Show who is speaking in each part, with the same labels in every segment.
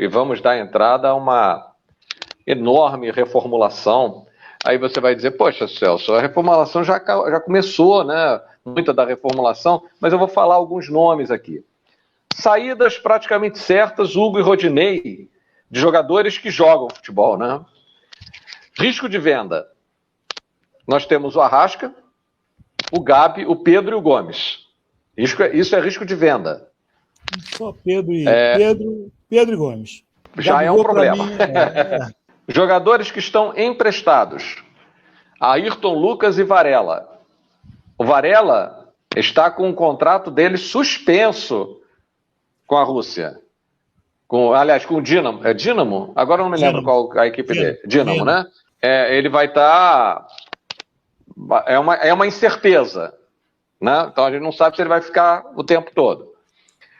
Speaker 1: e vamos dar entrada a uma enorme reformulação. Aí você vai dizer, poxa, Celso, a reformulação já começou, né? Muita da reformulação, mas eu vou falar alguns nomes aqui. Saídas praticamente certas, Hugo e Rodinei, de jogadores que jogam futebol, né? Risco de venda. Nós temos o Arrasca, o Gabi, o Pedro e o Gomes. Isso é risco de venda.
Speaker 2: Só Pedro e Gomes.
Speaker 1: Já
Speaker 2: Gabigol,
Speaker 1: é um problema.
Speaker 2: Mim,
Speaker 1: Jogadores que estão emprestados. Ayrton Lucas e Varela. O Varela está com o contrato dele suspenso com a Rússia. Aliás, com o Dinamo. É Dinamo? Agora eu não me lembro qual a equipe dele. Dinamo, né? Ele vai estar... É uma incerteza. Né? Então a gente não sabe se ele vai ficar o tempo todo.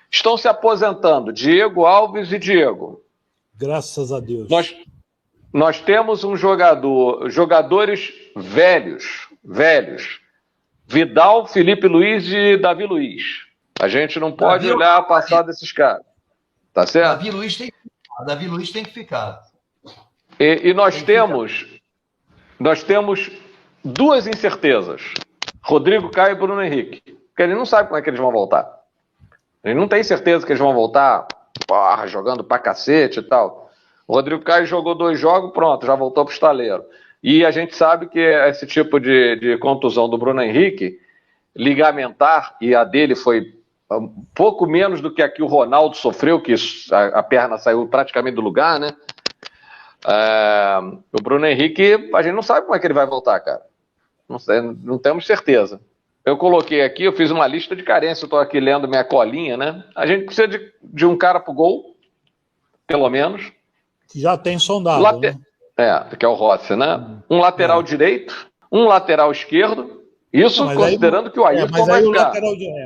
Speaker 1: Estão se aposentando Diego Alves e Diego.
Speaker 2: Graças a Deus.
Speaker 1: Nós temos jogadores velhos. Vidal, Felipe Luiz e Davi Luiz. A gente não pode olhar o passado desses caras. Tá certo?
Speaker 3: Davi Luiz tem que ficar.
Speaker 1: E nós temos duas incertezas. Rodrigo Caio e Bruno Henrique. Porque ele não sabe como é que eles vão voltar. Ele não tem certeza que eles vão voltar jogando pra cacete e tal. O Rodrigo Caio jogou 2 jogos, pronto, já voltou pro estaleiro. E a gente sabe que esse tipo de contusão do Bruno Henrique, ligamentar, e a dele foi um pouco menos do que a que o Ronaldo sofreu, que a perna saiu praticamente do lugar, né? O Bruno Henrique, a gente não sabe como é que ele vai voltar, cara. Não temos certeza. Eu coloquei aqui, eu fiz uma lista de carência, eu estou aqui lendo minha colinha, né? A gente precisa de um cara pro gol, pelo menos.
Speaker 2: Já tem sondado, né?
Speaker 1: Que é o Rossi, né? Um lateral direito, um lateral esquerdo, isso considerando que o Ayrton vai ficar.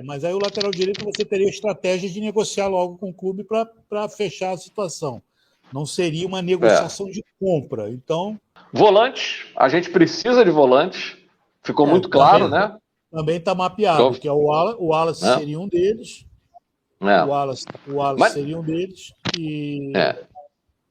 Speaker 2: Mas aí o lateral direito você teria estratégia de negociar logo com o clube para fechar a situação. Não seria uma negociação de compra. Então...
Speaker 1: Volantes, a gente precisa de volantes. Ficou muito claro, né?
Speaker 2: Também está mapeado, que é o Wallace seria um deles. O Wallace seria um deles.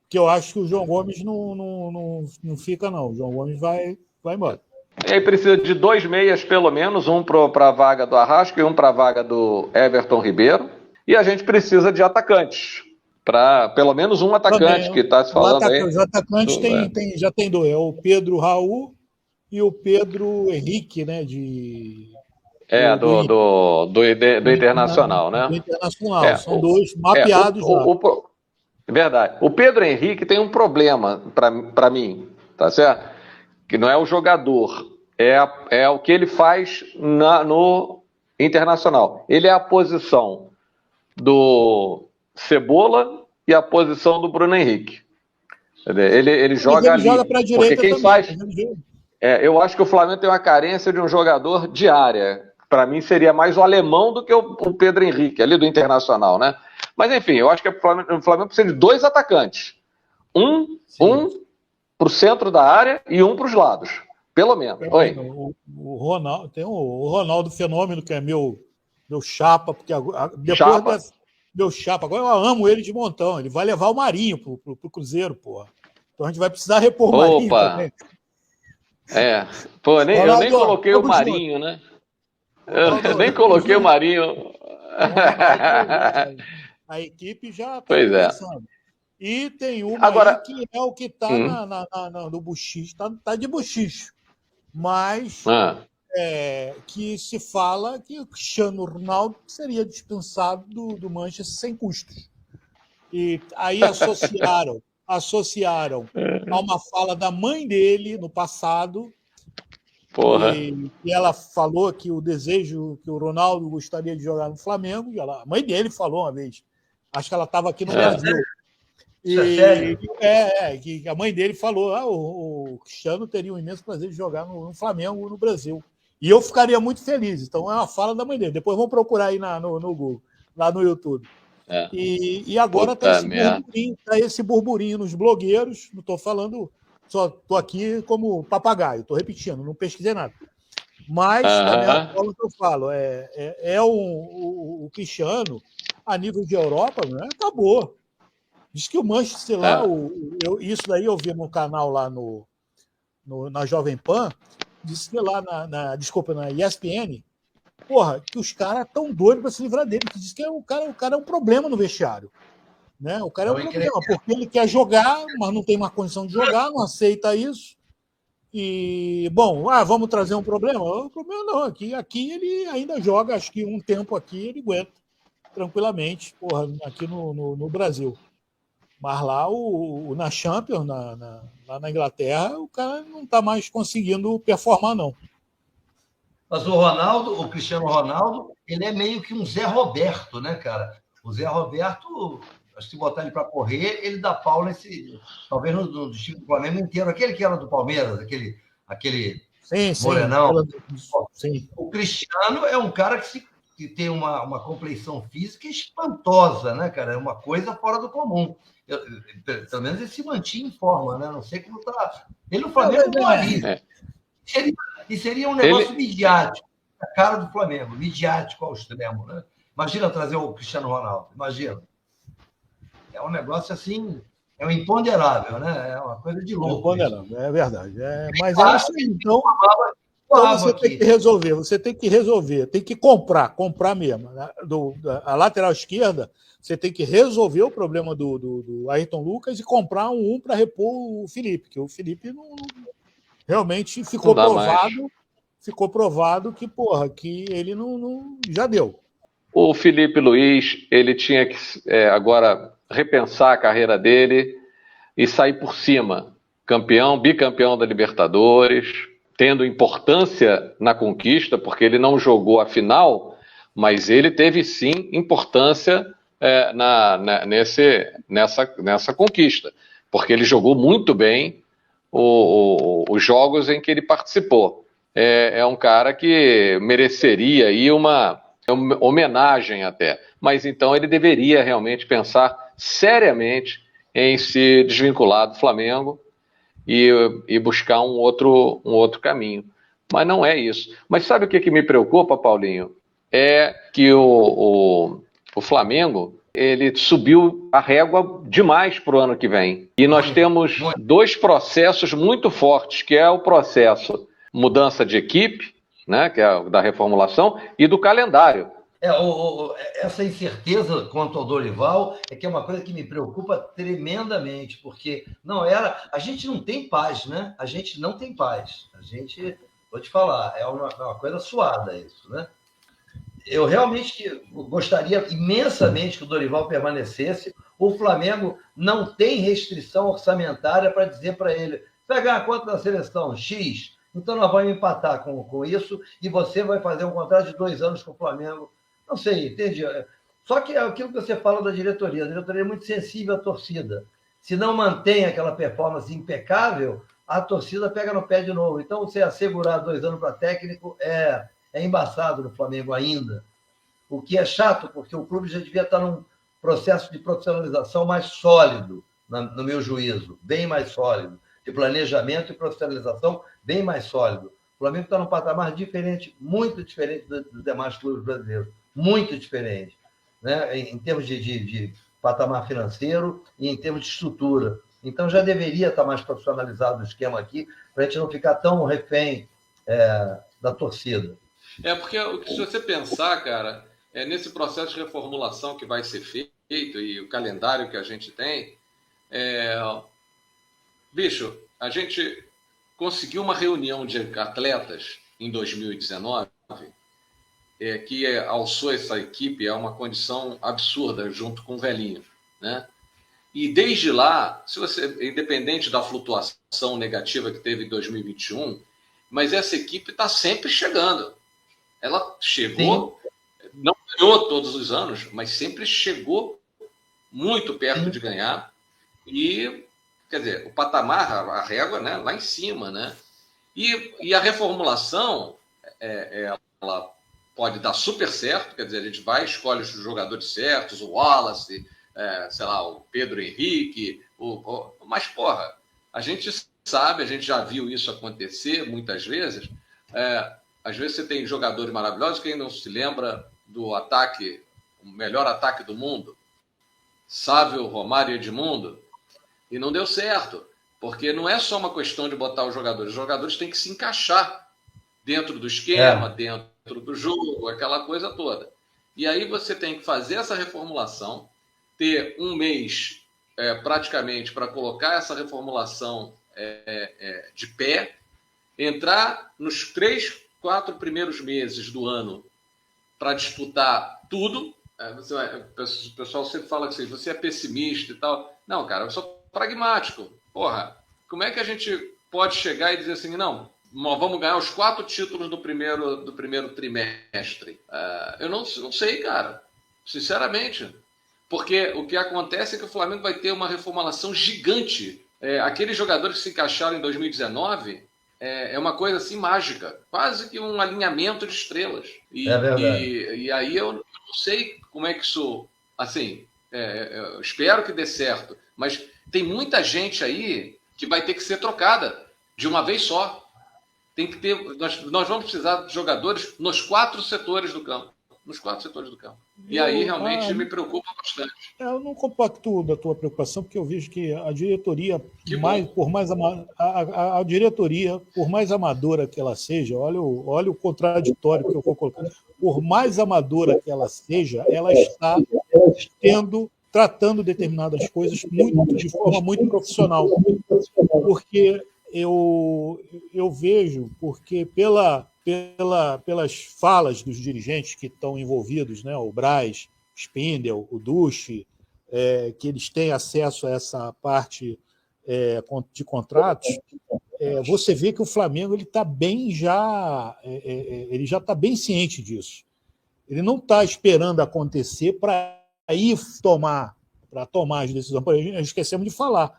Speaker 2: Que eu acho que o João Gomes não fica, não. O João Gomes vai embora.
Speaker 1: E aí precisa de 2 meias, pelo menos, um para a vaga do Arrasca e um para a vaga do Everton Ribeiro. E a gente precisa de atacantes. Para pelo menos um atacante também, que está se falando aí.
Speaker 2: Os atacantes já tem 2. É o Pedro Raul e o Pedro Henrique, né?
Speaker 1: Do Internacional, né?
Speaker 2: Do Internacional. São 2 mapeados lá.
Speaker 1: Verdade. O Pedro Henrique tem um problema para mim, tá certo? Que não é o jogador, é o que ele faz no Internacional. Ele é a posição do Cebola e a posição do Bruno Henrique. Ele joga ali.
Speaker 2: Joga para a direita
Speaker 1: porque quem
Speaker 2: também,
Speaker 1: faz... eu acho que o Flamengo tem uma carência de um jogador de área. Para mim seria mais o alemão do que o Pedro Henrique, ali do Internacional, né? Mas enfim, eu acho que o Flamengo precisa de 2 atacantes. Um para o centro da área e um para os lados. Pelo menos. Oi.
Speaker 2: O Ronaldo, tem o Ronaldo Fenômeno, que é meu chapa, porque depois meu chapa, agora eu amo ele de montão. Ele vai levar o Marinho pro Cruzeiro, porra. Então a gente vai precisar repor o Marinho também.
Speaker 1: Eu nem coloquei o Marinho, né? Eu nem coloquei o Marinho.
Speaker 2: A equipe já está
Speaker 1: pensando.
Speaker 2: E tem uma aí que é o que está no buchicho, está de buchicho. Mas que se fala que o Cristiano Ronaldo seria dispensado do Manchester sem custos. E aí associaram a uma fala da mãe dele no passado. E ela falou que o desejo que o Ronaldo gostaria de jogar no Flamengo, a mãe dele falou uma vez, acho que ela estava aqui no Brasil. Que a mãe dele falou, o Cristiano teria um imenso prazer de jogar no Flamengo, no Brasil. E eu ficaria muito feliz. Então é uma fala da mãe dele. Depois vamos procurar aí no Google, lá no YouTube. E agora está esse burburinho nos blogueiros, não estou falando... Só estou aqui como papagaio, estou repetindo, não pesquisei nada. Mas, da mesma forma que eu falo, o Cristiano, a nível de Europa, né, acabou. Diz que o Manchester lá, isso daí eu vi no canal lá na Jovem Pan, disse que lá desculpa, na ESPN, porra, que os caras estão doidos para se livrar dele, que diz que o cara é um problema no vestiário. Né? O cara é um problema, porque ele quer jogar, mas não tem mais condição de jogar, não aceita isso. E, bom, vamos trazer um problema? O problema não, aqui ele ainda joga, acho que um tempo aqui ele aguenta tranquilamente, porra, aqui no Brasil. Mas lá na Champions, lá na Inglaterra, o cara não está mais conseguindo performar, não.
Speaker 3: Mas o Cristiano Ronaldo, ele é meio que um Zé Roberto, né, cara? O Zé Roberto, acho que se botar ele para correr, ele dá pau talvez no time do Flamengo inteiro. Aquele que era do Palmeiras, aquele morenão.
Speaker 2: Sim.
Speaker 3: O Cristiano é um cara que tem uma compleição física espantosa, né, cara? É uma coisa fora do comum. Pelo menos ele se mantinha em forma, né? Não sei como tá. Ele no Flamengo não ali. E seria um negócio midiático, a cara do Flamengo, midiático ao extremo, né? Imagina trazer o Cristiano Ronaldo, imagina. É um negócio assim, é um imponderável, né? É uma coisa de louco.
Speaker 2: Imponderável, é verdade. Mas é isso aí, então você tem que resolver, tem que comprar mesmo. A lateral esquerda, você tem que resolver o problema do Ayrton Lucas e comprar um para repor o Felipe, que o Felipe não realmente ficou provado que, porra, que ele não já deu.
Speaker 1: O Felipe Luiz, ele tinha que agora repensar a carreira dele e sair por cima. Bicampeão da Libertadores, tendo importância na conquista, porque ele não jogou a final, mas ele teve sim importância nessa conquista, porque ele jogou muito bem os jogos em que ele participou. É um cara que mereceria aí uma homenagem até, mas então ele deveria realmente pensar seriamente em se desvincular do Flamengo e buscar um outro caminho. Mas não é isso. Mas sabe o que me preocupa, Paulinho? É que o Flamengo, ele subiu a régua demais para o ano que vem. E nós temos dois processos muito fortes, que é o processo mudança de equipe, né, que é da reformulação, e do calendário.
Speaker 3: Essa incerteza quanto ao Dorival é que é uma coisa que me preocupa tremendamente, porque a gente não tem paz, né? A gente não tem paz. Vou te falar, é uma coisa suada isso, né? Eu realmente gostaria imensamente que o Dorival permanecesse. O Flamengo não tem restrição orçamentária para dizer para ele: você vai ganhar quanto na seleção? X. Então nós vamos empatar com isso e você vai fazer um contrato de 2 anos com o Flamengo. Não sei, entendi. Só que é aquilo que você fala da diretoria. A diretoria é muito sensível à torcida. Se não mantém aquela performance impecável, a torcida pega no pé de novo. Então, você assegurar 2 anos para técnico é embaçado no Flamengo ainda. O que é chato, porque o clube já devia estar num processo de profissionalização mais sólido, no meu juízo, bem mais sólido, de planejamento e profissionalização bem mais sólido. O Flamengo está num patamar diferente, muito diferente dos demais clubes brasileiros, muito diferente, né? Em termos de patamar financeiro e em termos de estrutura. Então, já deveria estar mais profissionalizado o esquema aqui, para a gente não ficar tão refém da torcida.
Speaker 1: Porque se você pensar, cara, nesse processo de reformulação que vai ser feito e o calendário que a gente tem, bicho, a gente conseguiu uma reunião de atletas em 2019 que alçou essa equipe a uma condição absurda junto com o Velhinho, né? E desde lá, independente da flutuação negativa que teve em 2021, mas essa equipe está sempre chegando. Ela chegou, não ganhou todos os anos, mas sempre chegou muito perto de ganhar. E, quer dizer, o patamar, a régua, né, lá em cima, né? E a reformulação, ela pode dar super certo, quer dizer, a gente escolhe os jogadores certos, o Wallace, sei lá, o Pedro Henrique, mas, porra, a gente sabe, a gente já viu isso acontecer muitas vezes. Às vezes você tem jogadores maravilhosos, quem não se lembra do ataque, o melhor ataque do mundo, Sávio, Romário e Edmundo, e não deu certo, porque não é só uma questão de botar os jogadores têm que se encaixar dentro do esquema, dentro do jogo, aquela coisa toda. E aí você tem que fazer essa reformulação, ter um mês praticamente para colocar essa reformulação de pé, entrar nos 3, 4 primeiros meses do ano para disputar tudo. O pessoal sempre fala que você é pessimista e tal. Não, cara, eu sou pragmático. Porra, como é que a gente pode chegar e dizer assim, não, nós vamos ganhar os 4 títulos do primeiro trimestre? Eu não sei, cara. Sinceramente. Porque o que acontece é que o Flamengo vai ter uma reformulação gigante. Aqueles jogadores que se encaixaram em 2019 é uma coisa assim mágica. Quase que um alinhamento de estrelas.
Speaker 3: É verdade.
Speaker 1: E aí eu não sei como é que isso... Assim, eu espero que dê certo. Mas tem muita gente aí que vai ter que ser trocada de uma vez só. Tem que ter, nós vamos precisar de jogadores nos 4 setores do campo. Nos 4 setores do campo. E aí realmente me preocupa bastante.
Speaker 2: Eu não compacto da tua preocupação, porque eu vejo que a diretoria, a diretoria, por mais amadora que ela seja, olha o contraditório que eu vou colocar, por mais amadora que ela seja, ela está tratando determinadas coisas de forma muito profissional. Porque eu vejo, porque pelas falas dos dirigentes que estão envolvidos, né, o Braz, Spindel, o Duche, que eles têm acesso a essa parte de contratos, você vê que o Flamengo ele está bem ele já está bem ciente disso. Ele não está esperando acontecer para ir tomar as decisões. Esquecemos de falar.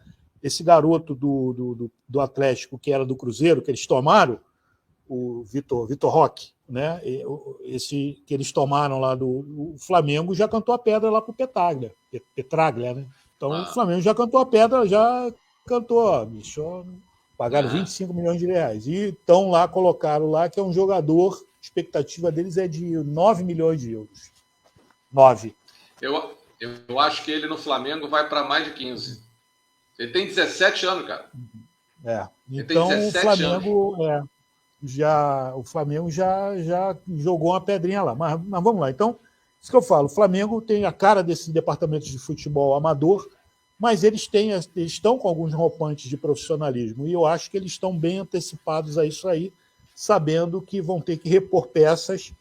Speaker 2: Esse garoto do Atlético, que era do Cruzeiro, que eles tomaram, o Vitor Roque, né? Esse que eles tomaram lá do Flamengo, já cantou a pedra lá para o Petraglia, né? Então o Flamengo já cantou a pedra, já cantou, ó, bicho, pagaram 25 milhões de reais. E então lá, colocaram lá que é um jogador, a expectativa deles é de 9 milhões de euros. 9.
Speaker 1: Eu acho que ele no Flamengo vai para mais de 15. Ele tem 17 anos, cara.
Speaker 2: Então o Flamengo o Flamengo já jogou uma pedrinha lá. Mas vamos lá. Então, isso que eu falo, o Flamengo tem a cara desse departamento de futebol amador, mas eles estão com alguns rompantes de profissionalismo. E eu acho que eles estão bem antecipados a isso aí, sabendo que vão ter que repor peças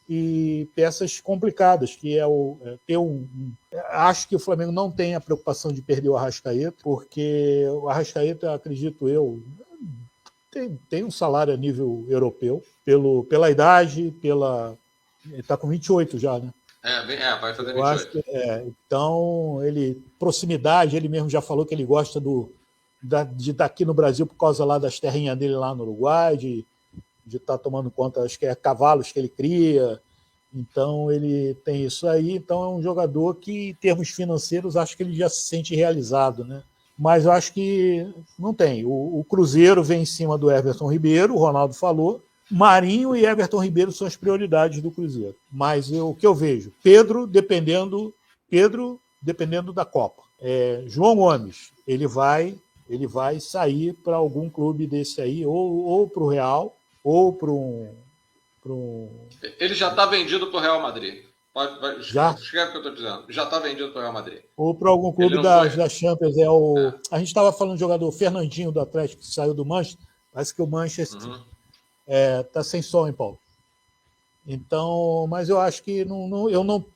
Speaker 2: e peças complicadas, que ter Acho que o Flamengo não tem a preocupação de perder o Arrascaeta, porque o Arrascaeta, acredito eu, tem um salário a nível europeu, pela idade, ele está com 28 já, né?
Speaker 1: Vai fazer 28.
Speaker 2: Então, proximidade, ele mesmo já falou que ele gosta de estar aqui no Brasil por causa lá das terrinhas dele lá no Uruguai, de estar tomando conta, acho que é cavalos que ele cria. Então, ele tem isso aí. Então, é um jogador que, em termos financeiros, acho que ele já se sente realizado, né? Mas eu acho que não tem. O Cruzeiro vem em cima do Everton Ribeiro, o Ronaldo falou. Marinho e Everton Ribeiro são as prioridades do Cruzeiro. Mas o que eu vejo? Pedro dependendo da Copa. João Gomes, ele vai sair para algum clube desse aí, ou para o Real, ou para um...
Speaker 1: Ele já está vendido para o Real Madrid.
Speaker 2: Já?
Speaker 1: Escreve o que eu estou dizendo. Já está vendido para o Real Madrid.
Speaker 2: Ou para algum clube da Champions. A gente estava falando do jogador Fernandinho do Atlético, que saiu do Manchester. Parece que o Manchester está sem som, hein, Paulo? Então, mas eu acho que eu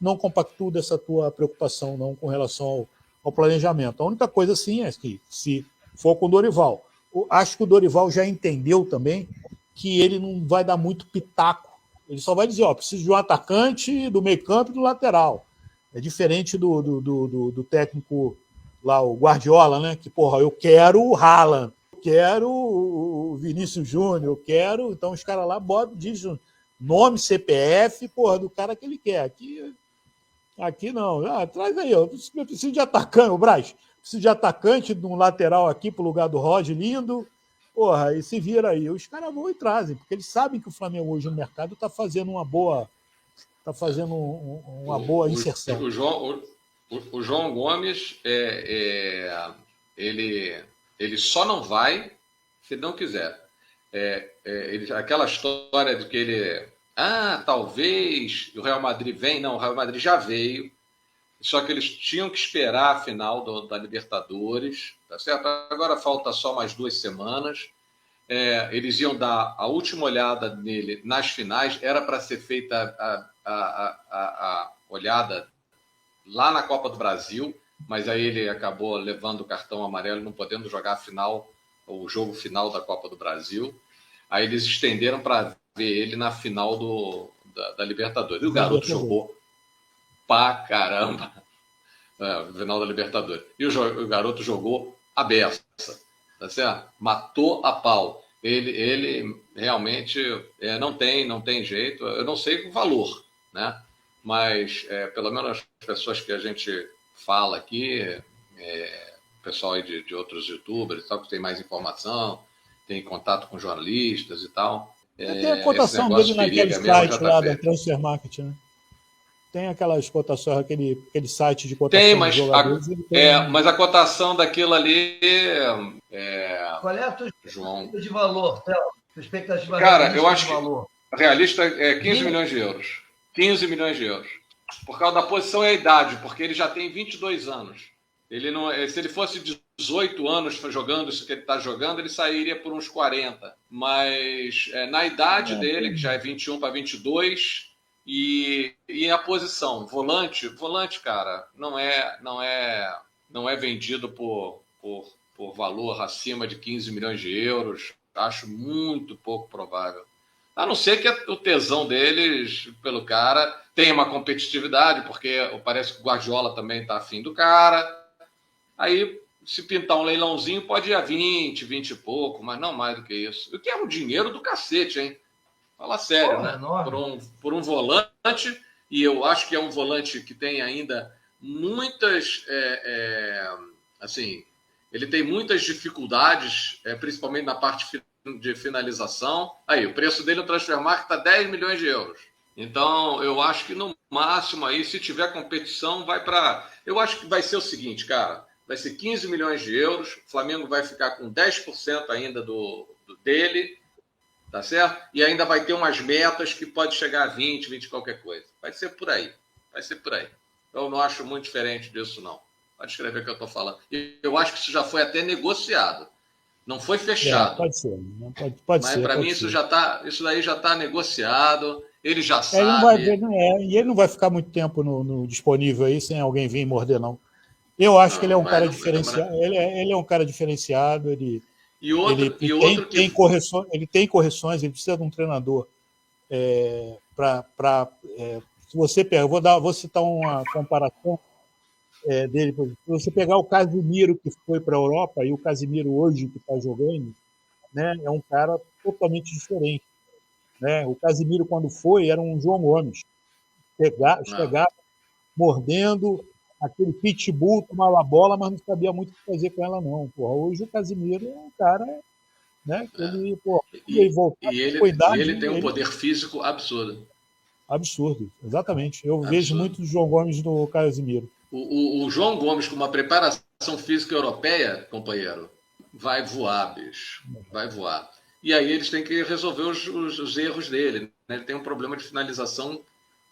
Speaker 2: não compactuo dessa tua preocupação não com relação ao planejamento. A única coisa, sim, é que se for com o Dorival, acho que o Dorival já entendeu também que ele não vai dar muito pitaco. Ele só vai dizer, preciso de um atacante do meio campo e do lateral. É diferente do técnico lá, o Guardiola, né? Que, eu quero o Haaland, eu quero o Vinícius Júnior, eu quero... Então os caras lá dizem nome, CPF, do cara que ele quer. Aqui não. Traz aí, eu preciso de atacante, o Braz. Preciso de atacante de um lateral aqui pro lugar do Rod Lindo. E se vira aí. Os caras vão e trazem, porque eles sabem que o Flamengo hoje no mercado está fazendo uma boa inserção.
Speaker 1: O João Gomes, ele só não vai se não quiser. Aquela história de que ele... talvez o Real Madrid vem. Não, o Real Madrid já veio. Só que eles tinham que esperar a final da Libertadores. Tá certo? Agora falta só mais 2 semanas. Eles iam dar a última olhada nele nas finais. Era para ser feita a olhada lá na Copa do Brasil, mas aí ele acabou levando o cartão amarelo, não podendo jogar a final, o jogo final da Copa do Brasil. Aí eles estenderam para ver ele na final da Libertadores. E o garoto jogou pra caramba no final da Libertadores. E o garoto jogou a beça, tá certo? Matou a pau. Ele realmente não tem jeito. Eu não sei o valor, né? Mas pelo menos as pessoas que a gente fala aqui, pessoal aí de outros youtubers, tal, que tem mais informação, tem contato com jornalistas e tal.
Speaker 2: Tem a cotação dele naquele site lá da Transfer Market, né? Tem aquelas cotações, aquele site de cotação de jogadores.
Speaker 1: Mas a cotação daquilo ali...
Speaker 3: Qual é a tua expectativa de valor, Théo?
Speaker 1: Cara, eu acho que realista é 15 milhões de euros. 15 milhões de euros. Por causa da posição e a idade, porque ele já tem 22 anos. Ele não, se ele fosse 18 anos jogando isso que ele está jogando, ele sairia por uns 40. Mas na idade dele, que já é 21 para 22, e a posição, volante, cara, não é vendido por valor acima de 15 milhões de euros. Acho muito pouco provável. A não ser que o tesão deles pelo cara tenha uma competitividade, porque parece que o Guardiola também está afim do cara. Aí, se pintar um leilãozinho, pode ir a 20 e pouco, mas não mais do que isso. O que é um dinheiro do cacete, hein? Fala sério, né? Por um volante, e eu acho que é um volante que tem ainda muitas... ele tem muitas dificuldades, principalmente na parte de finalização. Aí, o preço dele no Transfermarkt está 10 milhões de euros. Então, eu acho que no máximo aí, se tiver competição, vai para... Eu acho que vai ser o seguinte, cara, vai ser 15 milhões de euros, o Flamengo vai ficar com 10% ainda dele, tá certo? E ainda vai ter umas metas que pode chegar a 20 qualquer coisa. Vai ser por aí. Eu não acho muito diferente disso, não. Pode escrever o que eu estou falando. Eu acho que isso já foi até negociado. Não foi fechado.
Speaker 2: Pode ser. Pode ser.
Speaker 1: Para mim, isso daí já está negociado. Ele já sabe.
Speaker 2: E ele não vai ficar muito tempo no disponível aí sem alguém vir morder, não. Eu acho que ele é um cara diferenciado. Ele é um cara diferenciado. Ele tem correções. Ele precisa de um treinador se você pegar, vou citar uma comparação dele. Se você pegar o Casemiro, que foi para a Europa, e o Casemiro hoje que está jogando, né, é um cara totalmente diferente. Né? O Casemiro, quando foi, era um João Gomes. Chegava mordendo, aquele pitbull, tomava a bola, mas não sabia muito o que fazer com ela, não. Porra, hoje o Casemiro é um cara... Né,
Speaker 1: ele tem um poder físico absurdo.
Speaker 2: Absurdo, exatamente. Eu vejo muito o João Gomes do Casemiro.
Speaker 1: O João Gomes, com uma preparação física europeia, companheiro, vai voar, bicho. Vai voar. E aí eles têm que resolver os erros dele. Né? Ele tem um problema de finalização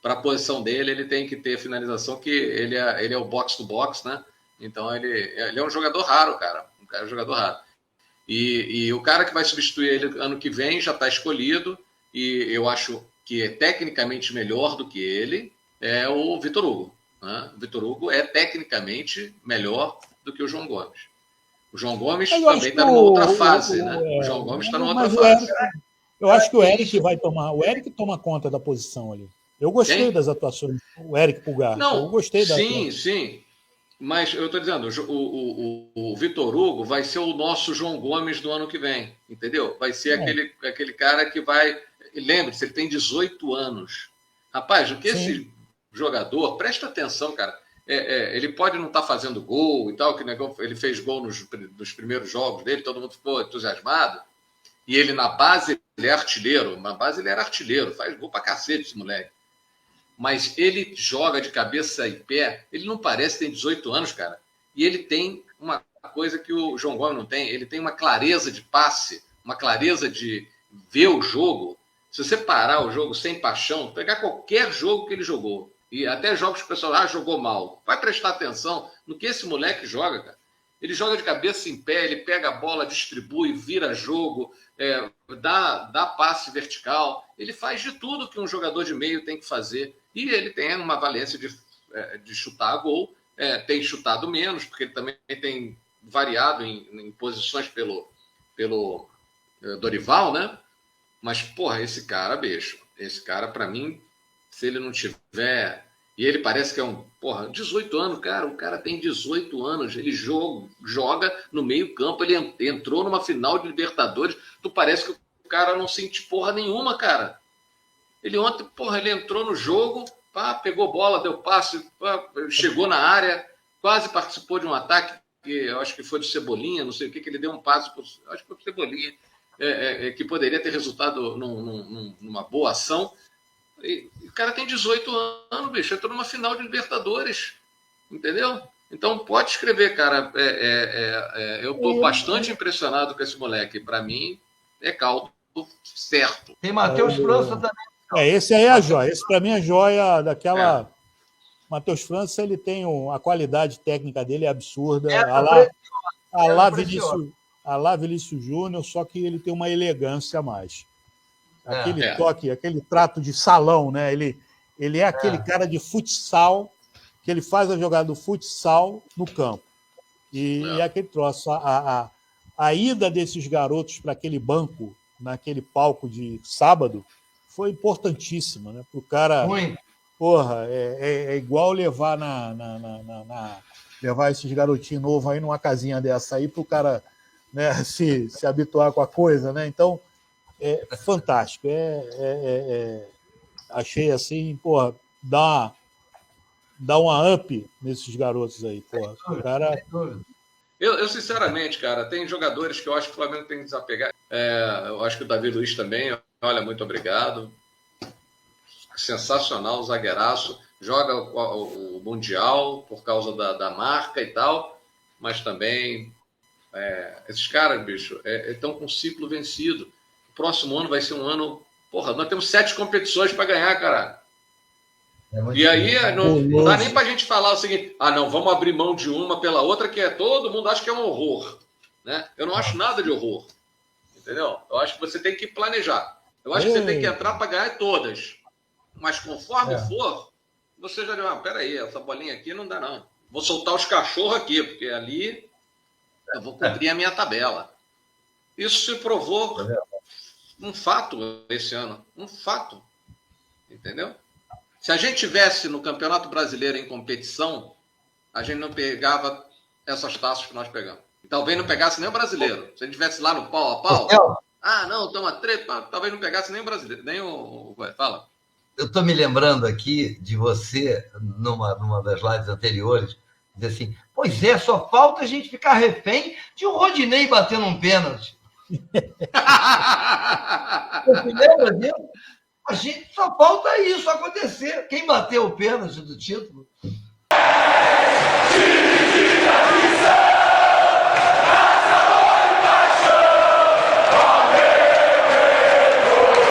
Speaker 1: para a posição dele. Ele tem que ter finalização que ele é o box-to-box, né? Então ele é um jogador raro, cara. Um jogador raro. E o cara que vai substituir ele ano que vem já está escolhido. E eu acho que é tecnicamente melhor do que ele, é o Vitor Hugo. Né? O Vitor Hugo é tecnicamente melhor do que o João Gomes. O João Gomes também está numa outra fase, né? O João Gomes está numa outra fase.
Speaker 2: Eu acho que o Eric vai tomar. O Eric toma conta da posição ali. Eu gostei das atuações do Eric Pulgar.
Speaker 1: Não,
Speaker 2: eu gostei
Speaker 1: sim. Mas eu estou dizendo, o Vitor Hugo vai ser o nosso João Gomes do ano que vem, entendeu? Vai ser aquele cara que vai... Lembre-se, ele tem 18 anos. Rapaz, o que esse jogador... Presta atenção, cara. Ele pode não estar fazendo gol e tal, que ele fez gol nos primeiros jogos dele, todo mundo ficou entusiasmado. E ele, na base, ele é artilheiro. Na base, ele era artilheiro. Faz gol pra cacete esse moleque.
Speaker 4: mas ele joga de cabeça e pé, ele não parece ter 18 anos, cara. E ele tem uma coisa que o João Gomes não tem, ele tem uma clareza de passe, uma clareza de ver o jogo. Se você parar o jogo sem paixão, pegar qualquer jogo que ele jogou, e até jogos que o pessoal jogou mal, vai prestar atenção no que esse moleque joga, cara. Ele joga de cabeça em pé, ele pega a bola, distribui, vira jogo, dá passe vertical. Ele faz de tudo que um jogador de meio tem que fazer. E ele tem uma valência de chutar a gol. Tem chutado menos, porque ele também tem variado em posições pelo Dorival, né? Mas, porra, esse cara, bicho, esse cara, pra mim, se ele não tiver... E ele parece que é 18 anos, cara, o cara tem 18 anos, ele joga no meio campo, ele entrou numa final de Libertadores, tu parece que o cara não sente porra nenhuma, cara. Ele ontem, ele entrou no jogo, pegou bola, deu passe, chegou na área, quase participou de um ataque, que eu acho que foi de Cebolinha, não sei o que ele deu um passe, acho que foi de Cebolinha, que poderia ter resultado numa boa ação. E o cara tem 18 anos, bicho, entrou numa final de Libertadores, entendeu? Então pode escrever, cara. Eu estou bastante impressionado com esse moleque. Para mim, é caldo certo.
Speaker 3: Tem Matheus França também.
Speaker 2: Esse aí é a joia. Esse, para mim, é a joia daquela... Matheus França, ele tem a qualidade técnica dele é absurda. A lá Vinícius Júnior, só que ele tem uma elegância a mais. Aquele toque, aquele trato de salão, né? Ele é aquele cara de futsal, que ele faz a jogada do futsal no campo. E aquele troço, a ida desses garotos para aquele banco, naquele palco de sábado, foi importantíssima, né? Para o cara... Porra, é igual levar levar esses garotinhos novos aí numa casinha dessa aí, para o cara, né, se habituar com a coisa, né? Então, é fantástico. Achei assim, porra, dá uma up nesses garotos aí, porra. O cara...
Speaker 4: Eu, sinceramente, cara, tem jogadores que eu acho que o Flamengo tem que desapegar. Eu acho que o Davi Luiz também, olha, muito obrigado. Sensacional, zagueiraço. Joga o Mundial por causa da marca e tal, mas também esses caras, bicho, estão com um ciclo vencido. O próximo ano vai ser um ano... Porra, nós temos 7 competições para ganhar, cara. E aí não dá nem para a gente falar o seguinte, não, vamos abrir mão de uma pela outra, que todo mundo acha que é um horror. Né? Eu não acho nada de horror. Entendeu? Eu acho que você tem que planejar. Eu acho que você tem que entrar para ganhar todas. Mas conforme for, você já diz, peraí, essa bolinha aqui não dá não. Vou soltar os cachorros aqui, porque ali eu vou cumprir a minha tabela. Isso se provou um fato esse ano. Um fato. Entendeu? Se a gente tivesse no Campeonato Brasileiro em competição, a gente não pegava essas taças que nós pegamos. E talvez não pegasse nem o brasileiro. Se a gente estivesse lá no pau a pau, não, toma treta, talvez não pegasse nem o brasileiro, nem o... Fala.
Speaker 3: Eu estou me lembrando aqui de você, numa das lives anteriores, dizer assim, pois é, só falta a gente ficar refém de um Rodinei batendo um pênalti. Você lembra disso? A gente só falta isso acontecer. Quem bateu o pênalti do título?